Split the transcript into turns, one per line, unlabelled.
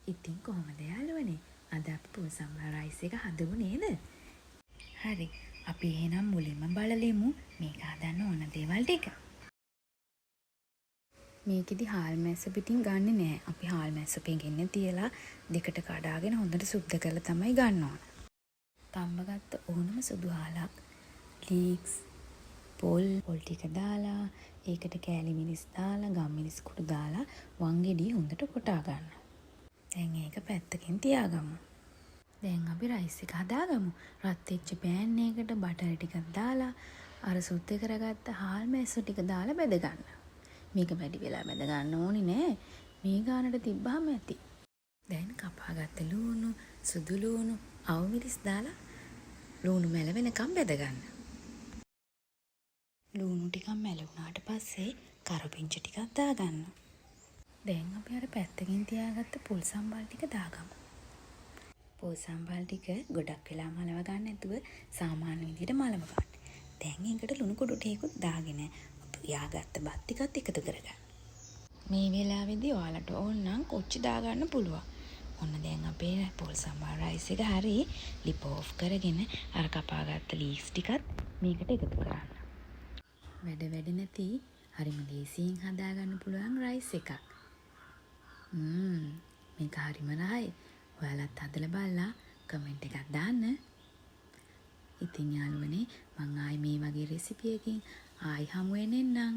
ඉතින් කොහොමද යාළුවනේ? අද අපි පොල් සම්බාර රයිස් එක හදමු නේද? හරි. අපි එහෙනම් මුලින්ම බලලෙමු මේක හදන්න ඕන දේවල් ටික. මේකෙදි හාල් මැස්ස පිටින් ගන්නෙ නෑ. අපි හාල් මැස්ස පෙඟෙන්න තියලා දෙකට කඩාගෙන හොඳට සුද්ධ කරලා තමයි ගන්න ඕන. තම්බගත්ත ඕනම සුදු හාලක් ලීක්ස් පොල් ටික දාලා ඒකට කෑලි මිරිස් දාලා ගම් මිරිස් කුඩු දාලා වංගෙඩි හොඳට කොටා ගන්න. දැන් ඒක පැත්තකින් තියාගමු. දැන් අපි රයිස් එක හදාගමු. රත් වෙච්ච පෑන් එකකට බටර් ටිකක් දාලා අර සුද්ධ කරගත්ත හාල් මැස්ස ටික දාලා බෙද ගන්න. මේක වැඩි වෙලා බෙද ගන්න ඕනි නෑ. මේ ගානට තිබ්බහම ඇති. දැන් කපාගත්ත ලූණු, සුදු ලූණු, අවු මිරිස් දාලා ලූණු මැල වෙනකම් බෙද ගන්න. ලූණු ටිකක් මැලුණාට පස්සේ කරපිංචා ටිකක් දාගන්න. දැන් අපි අර පැත්තකින් තියාගත්ත පොල් සම්බාල් ටික දාගමු. පොල් සම්බාල් ටික ගොඩක් වෙලා මලව ගන්න නැතුව සාමාන්‍ය විදිහට මලව ගන්න. දැන් ඒකට ලුණු කුඩු ටිකකුත් දාගෙන අපි යාගත්ත බත් ටිකත් එකතු කරගන්න. මේ වෙලාවේදී ඔයාලට ඕන නම් කොච්චි දාගන්න පුළුවන්. ඔන්න දැන් අපේ පොල් සම්බාර රයිස් එක හරි ලිප් ඔෆ් කරගෙන අර කපාගත්ත ලීක්ස් ටිකත් මේකට එකතු කරන්න. වැඩ නැති හරිම ලේසියෙන් හදාගන්න පුළුවන් රයිස් එකක්. මේක හරිම රහයි. ඔයාලත් හදලා බලලා කමෙන්ට් එකක් දාන්න. ඉතින් යාළුවනේ මං ආයි මේ වගේ රෙසිපි එකකින් ආයි හමු වෙන්නම්.